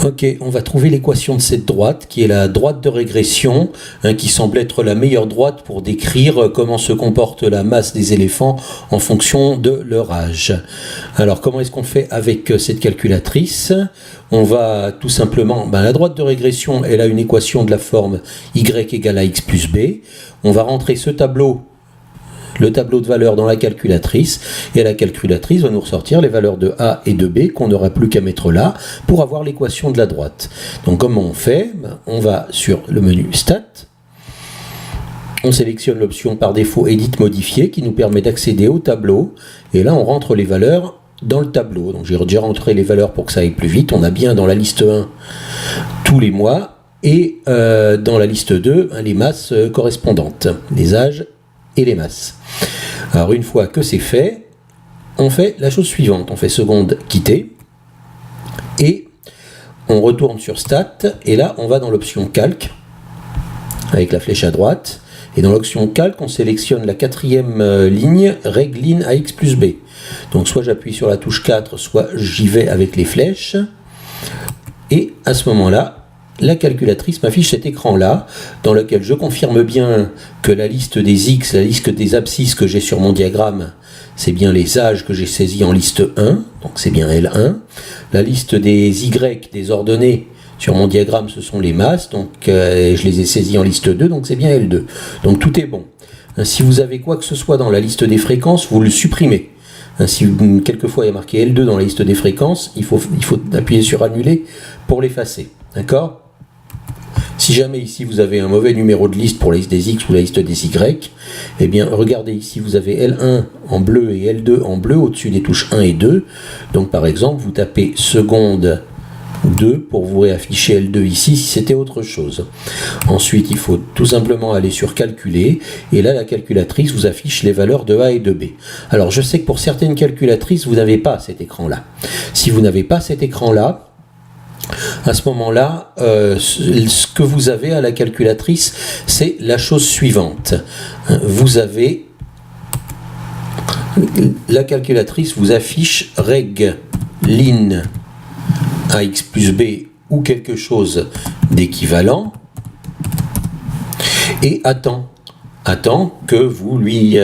Ok, on va trouver l'équation de cette droite, qui est la droite de régression, qui semble être la meilleure droite pour décrire comment se comporte la masse des éléphants en fonction de leur âge. Alors, comment est-ce qu'on fait avec cette calculatrice? On va tout simplement, la droite de régression, elle a une équation de la forme y égale à x plus b. On va rentrer ce tableau, le tableau de valeurs dans la calculatrice, et la calculatrice va nous ressortir les valeurs de A et de B qu'on n'aura plus qu'à mettre là pour avoir l'équation de la droite. Donc comment on fait? On va sur le menu Stat, on sélectionne l'option par défaut Edit modifier qui nous permet d'accéder au tableau, et là on rentre les valeurs dans le tableau. Donc j'ai déjà rentré les valeurs pour que ça aille plus vite. On a bien dans la liste 1 tous les mois, et dans la liste 2 les masses correspondantes, les âges et les masses. Alors une fois que c'est fait, on fait la chose suivante, on fait seconde quitter et on retourne sur Stat, et là on va dans l'option Calque avec la flèche à droite, et dans l'option Calque on sélectionne la quatrième ligne, règle line à x plus b. Donc soit j'appuie sur la touche 4, soit j'y vais avec les flèches, et à ce moment-là la calculatrice m'affiche cet écran-là, dans lequel je confirme bien que la liste des X, la liste des abscisses que j'ai sur mon diagramme, c'est bien les âges que j'ai saisis en liste 1, donc c'est bien L1. La liste des Y, des ordonnées, sur mon diagramme, ce sont les masses, donc je les ai saisis en liste 2, donc c'est bien L2. Donc tout est bon. Si vous avez quoi que ce soit dans la liste des fréquences, vous le supprimez. Si quelquefois il y a marqué L2 dans la liste des fréquences, il faut appuyer sur annuler pour l'effacer. D'accord? Si jamais ici vous avez un mauvais numéro de liste pour la liste des X ou la liste des Y, eh bien regardez ici, vous avez L1 en bleu et L2 en bleu au-dessus des touches 1 et 2. Donc par exemple, vous tapez seconde 2 pour vous réafficher L2 ici si c'était autre chose. Ensuite, il faut tout simplement aller sur calculer, et là la calculatrice vous affiche les valeurs de A et de B. Alors je sais que pour certaines calculatrices, vous n'avez pas cet écran-là. Si vous n'avez pas cet écran-là, à ce moment-là, ce que vous avez à la calculatrice, c'est la chose suivante. Vous avez, la calculatrice vous affiche reg line à x plus b ou quelque chose d'équivalent, et attend que vous lui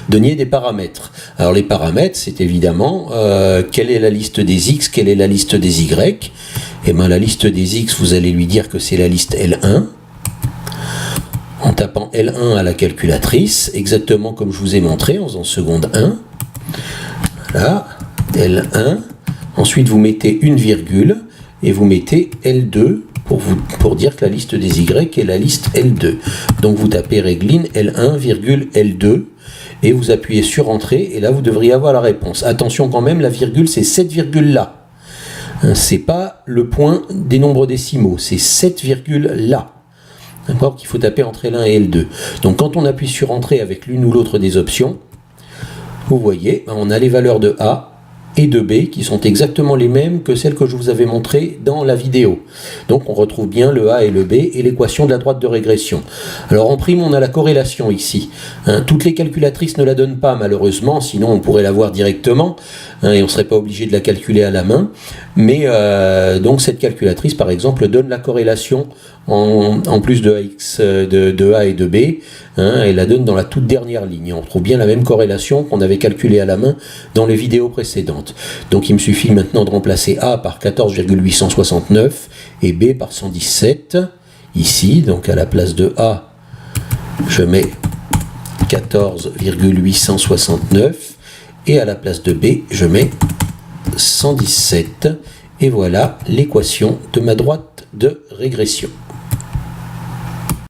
donniez des paramètres. Alors les paramètres, c'est évidemment quelle est la liste des X, quelle est la liste des Y. Et bien la liste des X, vous allez lui dire que c'est la liste L1, en tapant L1 à la calculatrice, exactement comme je vous ai montré en faisant seconde 1. Voilà, L1. Ensuite vous mettez une virgule et vous mettez L2 pour dire que la liste des Y est la liste L2. Donc vous tapez régline L1, L2 et vous appuyez sur Entrée, et là vous devriez avoir la réponse. Attention quand même, la virgule c'est cette virgule là. C'est pas le point des nombres décimaux, c'est cette virgule là. D'accord, qu'il faut taper entre L1 et L2. Donc quand on appuie sur Entrée avec l'une ou l'autre des options, vous voyez, on a les valeurs de A et de B qui sont exactement les mêmes que celles que je vous avais montrées dans la vidéo. Donc on retrouve bien le A et le B et l'équation de la droite de régression. Alors en prime, on a la corrélation ici. Toutes les calculatrices ne la donnent pas malheureusement, sinon on pourrait la voir directement et on ne serait pas obligé de la calculer à la main. Mais donc cette calculatrice par exemple donne la corrélation en plus de AX, de A et de B, elle la donne dans la toute dernière ligne. On retrouve bien la même corrélation qu'on avait calculée à la main dans les vidéos précédentes. Donc il me suffit maintenant de remplacer A par 14,869 et B par 117 ici. Donc à la place de A, je mets 14,869 et à la place de B, je mets 117. Et voilà l'équation de ma droite de régression.